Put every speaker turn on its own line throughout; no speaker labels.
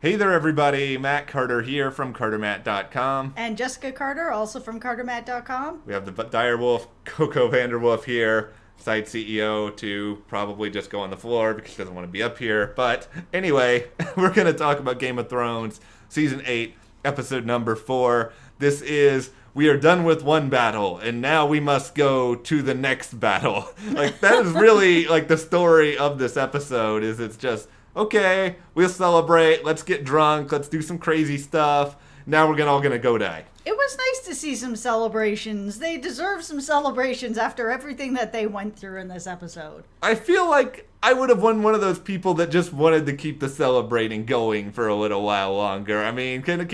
Hey there, everybody. Matt Carter here from CarterMatt.com.
And Jessica Carter, also from CarterMatt.com.
We have the dire wolf, Coco Vanderwolf here, site CEO, to probably just go on the floor because she doesn't want to be up here. But anyway, we're going to talk about Game of Thrones, Season 8, Episode number 4. We are done with one battle, and now we must go to the next battle. That is really, the story of this episode, it's just, okay, we'll celebrate, let's get drunk, let's do some crazy stuff, now we're all gonna go die.
It was nice to see some celebrations. They deserve some celebrations after everything that they went through in this episode.
I feel like I would have been one of those people that just wanted to keep the celebrating going for a little while longer. I mean, can I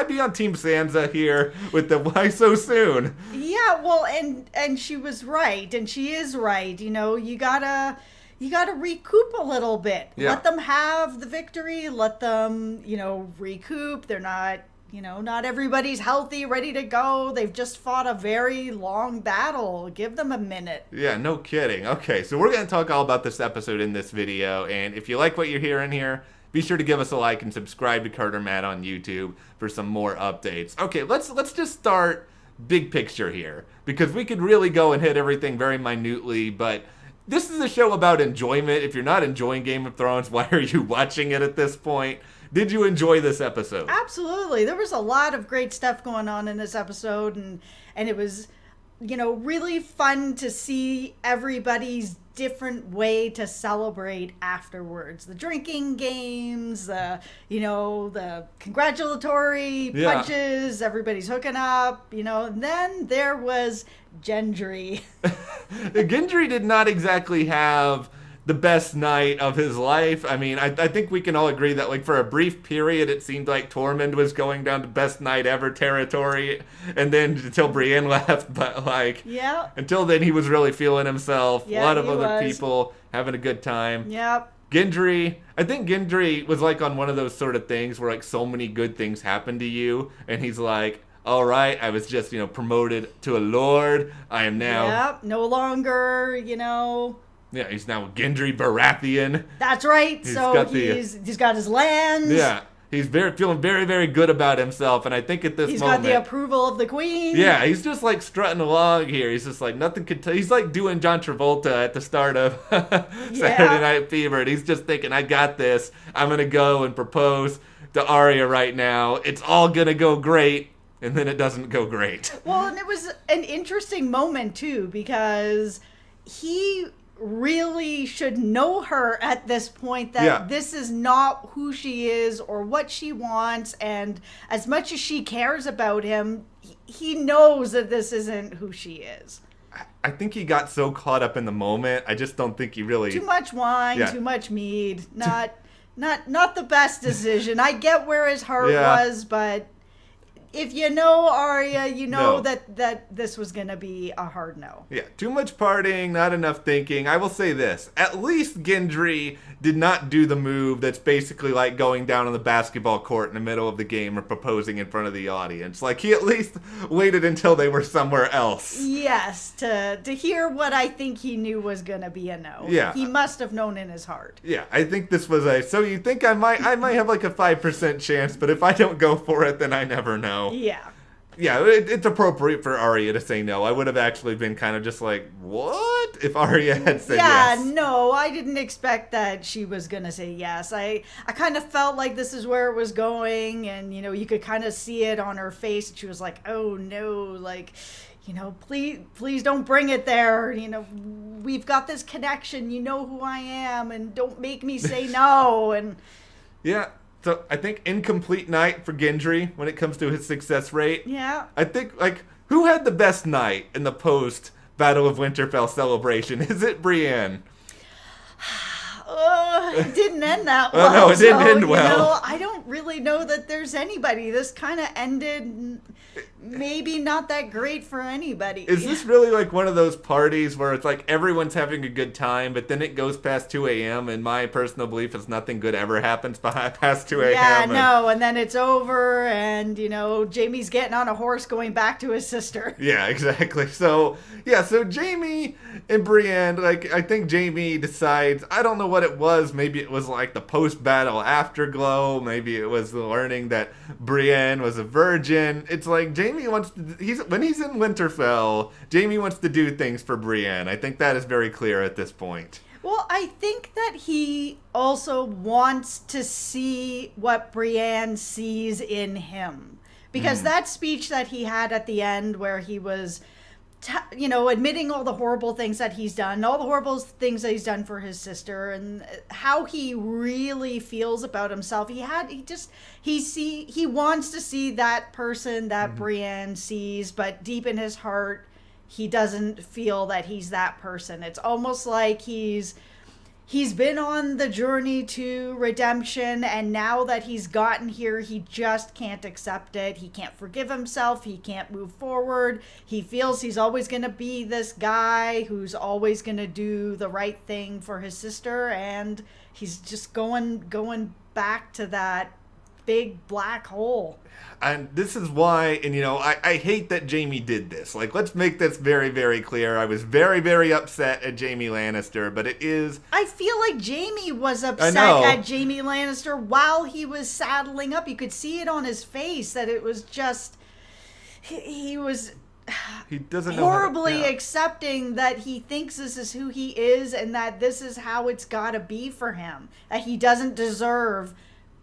be on Team Sansa here with the why so soon?
Yeah, well, and she was right, and she is right. You know, you gotta recoup a little bit.
Yeah.
Let them have the victory. Let them, recoup. They're not, not everybody's healthy, ready to go. They've just fought a very long battle. Give them a minute.
Yeah, no kidding. Okay, so we're going to talk all about this episode in this video, and if you like what you're hearing here, be sure to give us a like and subscribe to CarterMatt on YouTube for some more updates. Okay, let's just start big picture here, because we could really go and hit everything very minutely, but this is a show about enjoyment. If you're not enjoying Game of Thrones, why are you watching it at this point? Did you enjoy this episode?
Absolutely. There was a lot of great stuff going on in this episode, and it was, really fun to see everybody's different way to celebrate afterwards. The drinking games, the congratulatory punches, everybody's hooking up, and then there was Gendry.
Gendry did not exactly have the best night of his life. I mean, I think we can all agree that, for a brief period, it seemed like Tormund was going down to best night ever territory, and then until Brienne left, but,
yeah,
until then he was really feeling himself.
Yeah,
a lot of other people having a good time.
Yep.
Gendry, I think Gendry was, on one of those sort of things where, so many good things happen to you, and he's like, all right, I was just, promoted to a lord. I am now...
Yep, no longer,
Yeah, he's now Gendry Baratheon.
That's right. He's got his lands.
Yeah, he's feeling very, very good about himself, and I think at this moment...
He's got the approval of the queen.
Yeah, he's just, strutting along here. He's just nothing could he's doing John Travolta at the start of Saturday Night Fever, and he's just thinking, I got this. I'm going to go and propose to Arya right now. It's all going to go great. And then it doesn't go great.
Well, and it was an interesting moment, too, because he really should know her at this point that this is not who she is or what she wants. And as much as she cares about him, he knows that this isn't who she is.
I think he got so caught up in the moment. I just don't think he really...
Too much wine, too much mead. Not the best decision. I get where his heart was, but... If you know Arya, you know that this was going to be a hard no.
Yeah, too much partying, not enough thinking. I will say this. At least Gendry did not do the move that's basically like going down on the basketball court in the middle of the game or proposing in front of the audience. He at least waited until they were somewhere else.
Yes, to hear what I think he knew was going to be a no.
Yeah.
He must have known in his heart.
Yeah, I think this was so you think I might have a 5% chance, but if I don't go for it, then I never know.
Yeah.
Yeah, it's appropriate for Arya to say no. I would have actually been kind of just what? If Arya had said yes.
Yeah, no, I didn't expect that she was going to say yes. I kind of felt like this is where it was going, and, you could kind of see it on her face, and she was like, oh, no, please don't bring it there. We've got this connection. You know who I am, and don't make me say no. And
yeah. So I think incomplete night for Gendry when it comes to his success rate.
Yeah.
I think, who had the best night in the post Battle of Winterfell celebration? Is it Brienne?
It didn't end that well.
No, it didn't end well.
I don't really know that there's anybody. This kind of ended maybe not that great for anybody.
Is this really one of those parties where it's everyone's having a good time, but then it goes past 2 a.m. and my personal belief is nothing good ever happens past 2 a.m.
Yeah, no, and then it's over and, Jaime's getting on a horse going back to his sister.
Yeah, exactly. So Jaime and Brienne, I think Jaime decides, I don't know what it was was. Maybe it was like the post-battle afterglow. Maybe it was the learning that Brienne was a virgin. It's like Jaime wants to... when he's in Winterfell, Jaime wants to do things for Brienne. I think that is very clear at this point.
Well, I think that he also wants to see what Brienne sees in him. Because that speech that he had at the end where he was, admitting all the horrible things that he's done, all the horrible things that he's done for his sister, and how he really feels about himself. He wants to see that person that Brienne sees, but deep in his heart, he doesn't feel that he's that person. It's almost like he's been on the journey to redemption, and now that he's gotten here, he just can't accept it. He can't forgive himself. He can't move forward. He feels he's always going to be this guy who's always going to do the right thing for his sister, and he's just going back to that big black hole.
And this is why, and I hate that Jaime did this. Like, let's make this very, very clear. I was very, very upset at Jaime Lannister, but it is...
I feel like Jaime was upset at Jaime Lannister while he was saddling up. You could see it on his face that it was just... He was...
He doesn't know
horribly accepting that he thinks this is who he is and that this is how it's got to be for him. That he doesn't deserve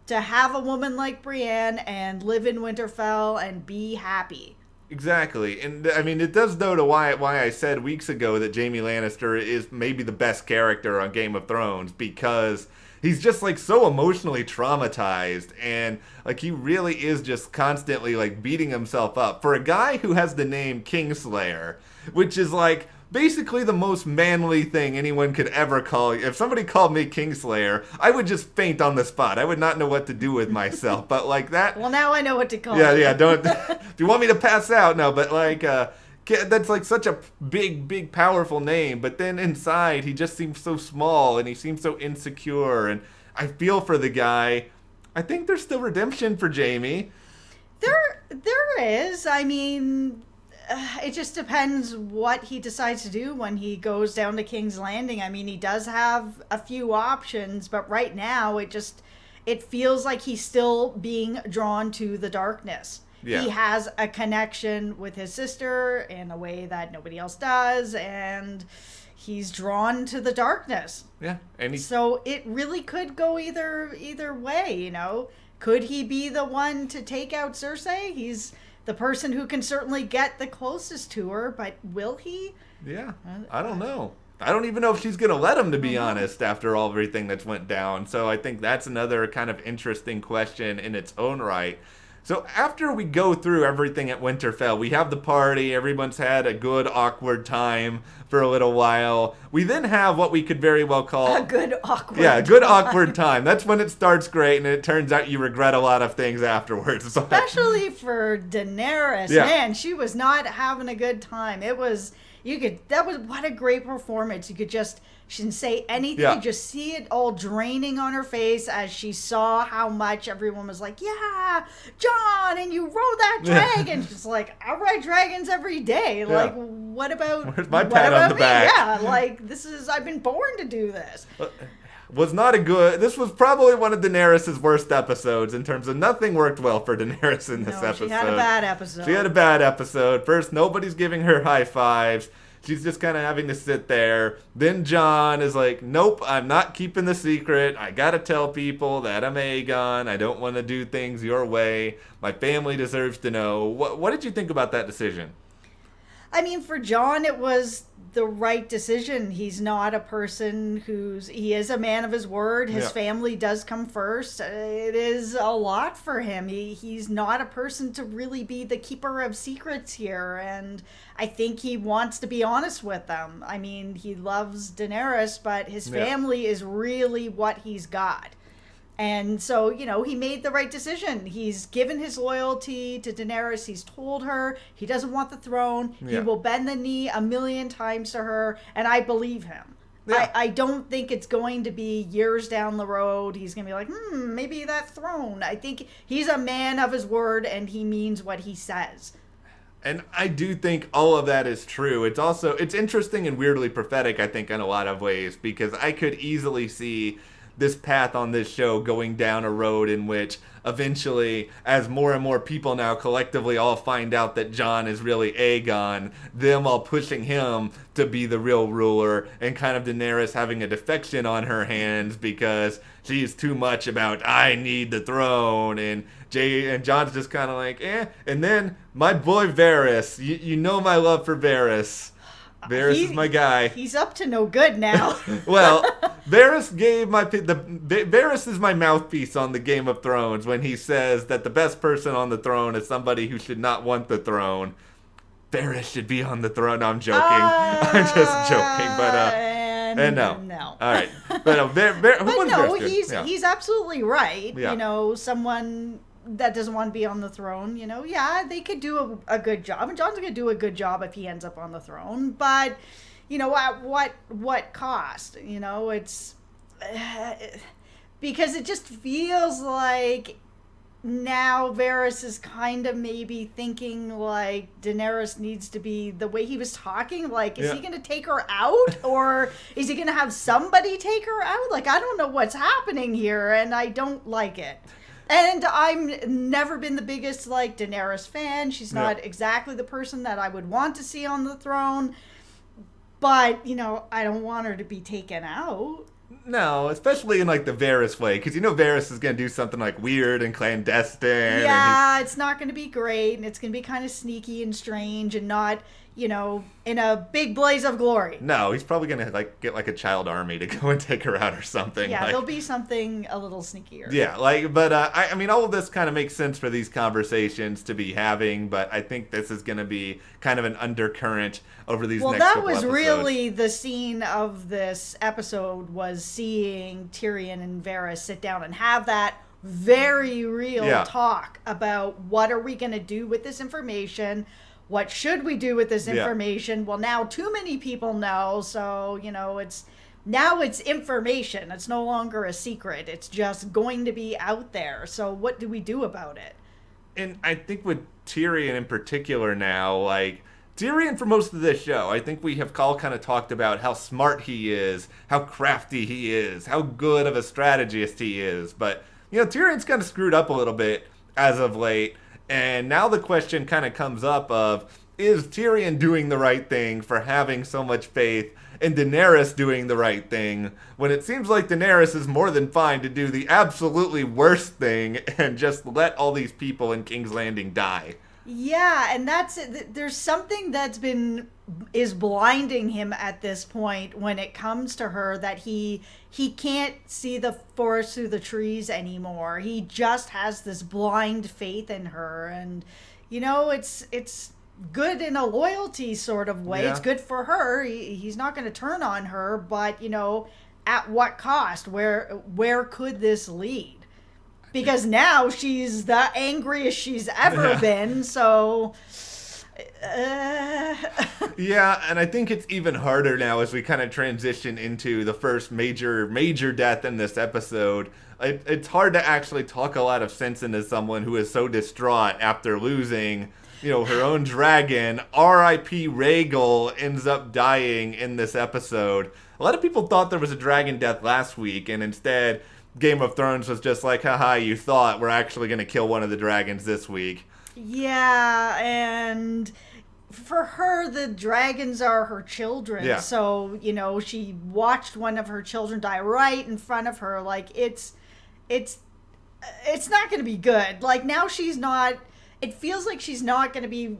to have a woman like Brienne and live in Winterfell and be happy.
Exactly. And I mean, it does go to why I said weeks ago that Jaime Lannister is maybe the best character on Game of Thrones, because he's just like so emotionally traumatized, and like he really is just constantly like beating himself up for a guy who has the name Kingslayer, which is like basically the most manly thing anyone could ever call you. If somebody called me Kingslayer, I would just faint on the spot. I would not know what to do with myself. But like that...
Well, now I know what to call you.
Yeah, don't... If you want me to pass out, no, but like... that's like such a big, powerful name. But then inside, he just seems so small, and he seems so insecure. And I feel for the guy. I think there's still redemption for Jaime.
There is. I mean... it just depends what he decides to do when he goes down to King's Landing. I mean, he does have a few options, but right now it feels like he's still being drawn to the darkness. Yeah. He has a connection with his sister in a way that nobody else does, and he's drawn to the darkness.
Yeah,
so it really could go either way, Could he be the one to take out Cersei? He's the person who can certainly get the closest to her, but will he?
Yeah, I don't know. I don't even know if she's going to let him, to be honest, after everything that's went down. So I think that's another kind of interesting question in its own right. So after we go through everything at Winterfell, we have the party, everyone's had a good awkward time for a little while. We then have what we could very well call...
a good awkward
Yeah, a good awkward time. That's when it starts great, and it turns out you regret a lot of things afterwards.
Especially for Daenerys. Yeah. Man, she was not having a good time. What a great performance. She didn't say anything. Yeah. You just see it all draining on her face as she saw how much everyone was like, yeah, Jon, and you rode that dragon. She's like, I ride dragons every day. Yeah. Like, what about...
Where's my pat on the back?
Yeah, like, I've been born to do this.
This was probably one of Daenerys' worst episodes in terms of nothing worked well for Daenerys in this episode. She had a bad episode. First, nobody's giving her high fives. She's just kind of having to sit there. Then Jon is like, nope, I'm not keeping the secret. I gotta tell people that I'm Aegon. I don't want to do things your way. My family deserves to know. What did you think about that decision?
I mean, for Jon, it was the right decision. He's not a person he is a man of his word. His family does come first. It is a lot for him. He's not a person to really be the keeper of secrets here. And I think he wants to be honest with them. I mean, he loves Daenerys, but his family is really what he's got. And so, he made the right decision. He's given his loyalty to Daenerys. He's told her he doesn't want the throne. Yeah. He will bend the knee 1,000,000 times to her, and I believe him. Yeah. I don't think it's going to be years down the road. He's going to be like, maybe that throne. I think he's a man of his word, and he means what he says.
And I do think all of that is true. It's interesting and weirdly prophetic, I think, in a lot of ways, because I could easily see this path on this show going down a road in which eventually, as more and more people now collectively all find out that Jon is really Aegon, them all pushing him to be the real ruler, and kind of Daenerys having a defection on her hands because she's too much about, I need the throne, and Jon's just kind of like, eh. And then my boy Varys, you know my love for Varys. Varys is my guy.
He's up to no good now.
Well, Varys Varys is my mouthpiece on the Game of Thrones when he says that the best person on the throne is somebody who should not want the throne. Varys should be on the throne. No, I'm joking. I'm just joking, but and no. All right, but
he's absolutely right.
Yeah.
You know, someone that doesn't want to be on the throne, you know, yeah, they could do a good job. And Jon's going to do a good job if he ends up on the throne. But, you know, at what cost? You know, it's... because it just feels like now Varys is kind of maybe thinking like Daenerys needs to be the way he was talking. Like, is he going to take her out? Or is he going to have somebody take her out? Like, I don't know what's happening here, and I don't like it. And I've never been the biggest, like, Daenerys fan. She's not exactly the person that I would want to see on the throne. But, you know, I don't want her to be taken out.
No, especially in, like, the Varys way. Because you know Varys is going to do something, like, weird and clandestine.
Yeah, it's not going to be great. And it's going to be kind of sneaky and strange and not, you know, in a big blaze of glory.
No, he's probably going to, like, get, like, a child army to go and take her out or something.
Yeah,
like,
there'll be something a little sneakier.
Yeah, like, but, I mean, all of this kind of makes sense for these conversations to be having, but I think this is going to be kind of an undercurrent over these next couple episodes.
Well, that was really the scene of this episode, was seeing Tyrion and Varys sit down and have that very real talk about what are we going to do with this information. What should we do with this information? Well, now too many people know, so, you know, it's information. It's no longer a secret. It's just going to be out there. So what do we do about it?
And I think with Tyrion in particular now, like, Tyrion for most of this show, I think we have all kind of talked about how smart he is, how crafty he is, how good of a strategist he is. But, you know, Tyrion's kind of screwed up a little bit as of late. And now the question kind of comes up of, is Tyrion doing the right thing for having so much faith in Daenerys doing the right thing, when it seems like Daenerys is more than fine to do the absolutely worst thing and just let all these people in King's Landing die?
Yeah, and there's something is blinding him at this point when it comes to her, that he can't see the forest through the trees anymore. He just has this blind faith in her, and you know, it's good in a loyalty sort of way. Yeah. It's good for her. He's not going to turn on her, but you know, at what cost? Where could this lead? Because now she's the angriest she's ever been, so...
Yeah, and I think it's even harder now as we kind of transition into the first major death in this episode. It's hard to actually talk a lot of sense into someone who is so distraught after losing, you know, her own dragon. R.I.P. Rhaegal ends up dying in this episode. A lot of people thought there was a dragon death last week, and instead Game of Thrones was just like, haha, you thought, we're actually going to kill one of the dragons this week.
Yeah, and for her, the dragons are her children. Yeah. So, you know, she watched one of her children die right in front of her. Like, it's not going to be good. Like, now it feels like she's not going to be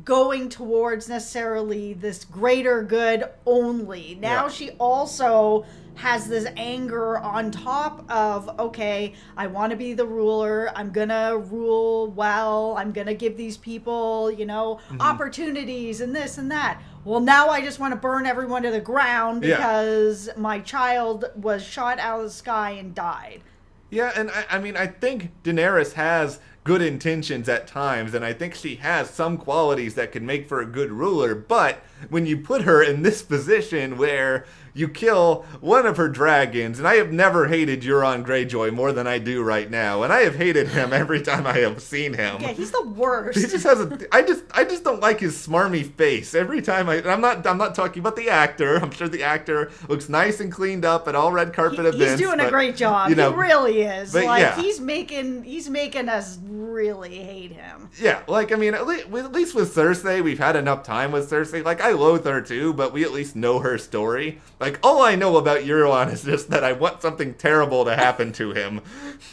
going towards necessarily this greater good only. Now she also has this anger on top of, okay, I want to be the ruler. I'm going to rule well. I'm going to give these people, you know, opportunities and this and that. Well, now I just want to burn everyone to the ground because my child was shot out of the sky and died.
Yeah, and I mean, I think Daenerys has good intentions at times, and I think she has some qualities that can make for a good ruler, but when you put her in this position where you kill one of her dragons, and I have never hated Euron Greyjoy more than I do right now, and I have hated him every time I have seen him.
Yeah, he's the worst.
He just has I just don't like his smarmy face every time I'm not talking about the actor. I'm sure the actor looks nice and cleaned up at all red carpet events.
He's doing a great job. He really is.
But
like,
yeah.
he's making us really hate him.
Yeah, like, I mean, at least with Cersei, we've had enough time with Cersei. Like, I loathe her too, but we at least know her story. Like, all I know about Euron is just that I want something terrible to happen to him,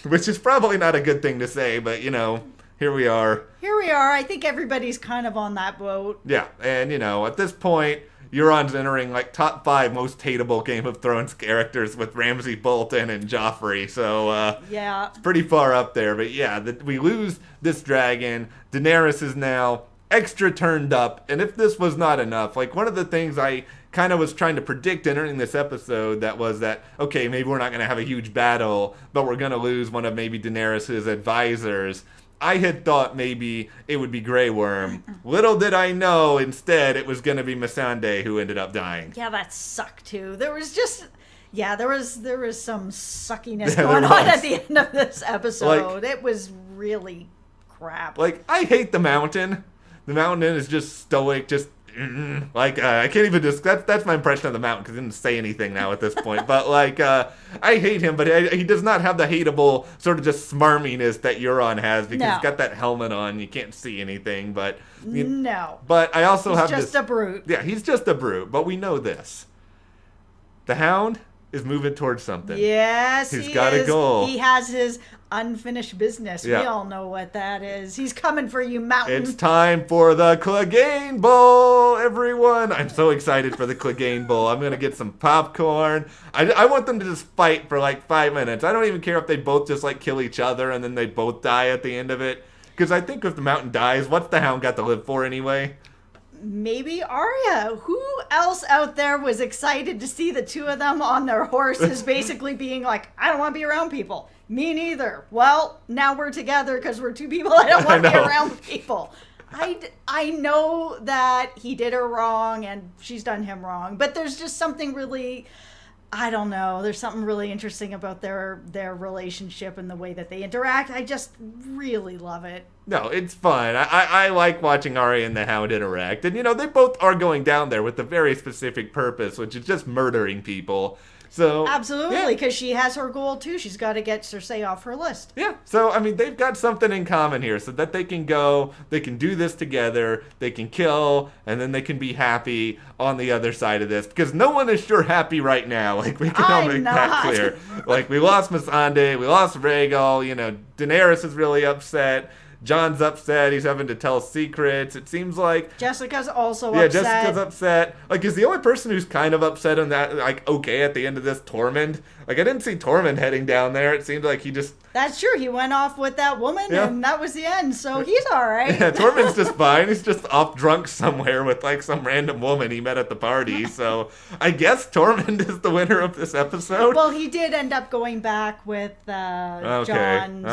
which is probably not a good thing to say, but, here we are.
Here we are. I think everybody's kind of on that boat.
Yeah, and, at this point, Euron's entering, like, top 5 most hateable Game of Thrones characters with Ramsay Bolton and Joffrey, so,
yeah.
It's pretty far up there, but yeah, we lose this dragon. Daenerys is now extra turned up, and if this was not enough, like, one of the things I kind of was trying to predict entering this episode that was that, okay, maybe we're not going to have a huge battle, but we're going to lose one of maybe Daenerys' advisors. I had thought maybe it would be Grey Worm. Little did I know, instead, it was going to be Missandei who ended up dying.
Yeah, that sucked too. There was just... Yeah, there was some suckiness going on at the end of this episode. Like, it was really crap.
Like, I hate the Mountain. The Mountain is just stoic, just... I can't even that's my impression of the Mountain, because he didn't say anything now at this point. But, like, I hate him, but he does not have the hateable sort of just smarminess that Euron has, because he's got that helmet on. You can't see anything, but...
No.
But I also have
this... He's just a brute.
Yeah, he's just a brute, but we know this. The Hound is moving towards something.
Yes,
he's got a goal.
He has his unfinished business. Yeah. We all know what that is. He's coming for you, Mountain.
It's time for the Clegane Bowl, everyone. I'm so excited for the Clegane Bowl. I'm going to get some popcorn. I want them to just fight for like 5 minutes. I don't even care if they both just like kill each other and then they both die at the end of it. Because I think if the Mountain dies, what's the Hound got to live for anyway?
Maybe Arya. Who else out there was excited to see the two of them on their horses basically being like, I don't want to be around people. Me neither. Well, now we're together because we're two people I don't want to be around people. I know that he did her wrong and she's done him wrong, but there's just something really... I don't know. There's something really interesting about their relationship and the way that they interact. I just really love it.
No, it's fun. I like watching Arya and the Hound interact. And, they both are going down there with a very specific purpose, which is just murdering people. So
absolutely, because she has her goal too. She's got to get Cersei off her list.
Yeah, so I mean, they've got something in common here, so that they can do this together, they can kill, and then they can be happy on the other side of this. Because no one is sure happy right now. Like, we can all make that clear. Like, we lost Missandei, we lost Rhaegal. Daenerys is really upset. Jon's upset. He's having to tell secrets. It seems like
Jessica's also upset.
Yeah, Jessica's upset. Like, is the only person who's kind of upset on that, like, okay at the end of this Tormund? Like, I didn't see Tormund heading down there. It seemed like he just...
That's true. He went off with that woman, and that was the end. So he's all right.
Yeah, Tormund's just fine. He's just off drunk somewhere with, like, some random woman he met at the party. So I guess Tormund is the winner of this episode.
Well, he did end up going back with Jon's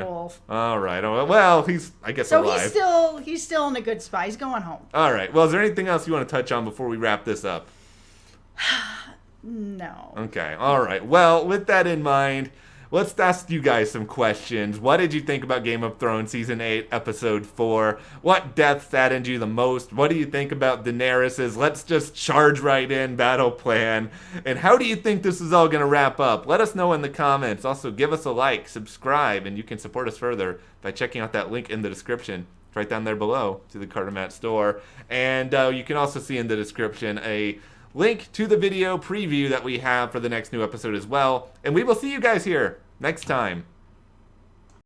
wolf.
All right. Well, he's, I guess, alive.
So he's still in a good spot. He's going home.
All right. Well, is there anything else you want to touch on before we wrap this up?
No.
Okay. All right. Well, with that in mind, let's ask you guys some questions. What did you think about Game of Thrones Season 8, Episode 4? What death saddened you the most? What do you think about Daenerys's let's just charge right in battle plan? And how do you think this is all going to wrap up? Let us know in the comments. Also, give us a like, subscribe, and you can support us further by checking out that link in the description. It's right down there below to the CarterMatt store. And you can also see in the description a link to the video preview that we have for the next new episode as well. And we will see you guys here next time.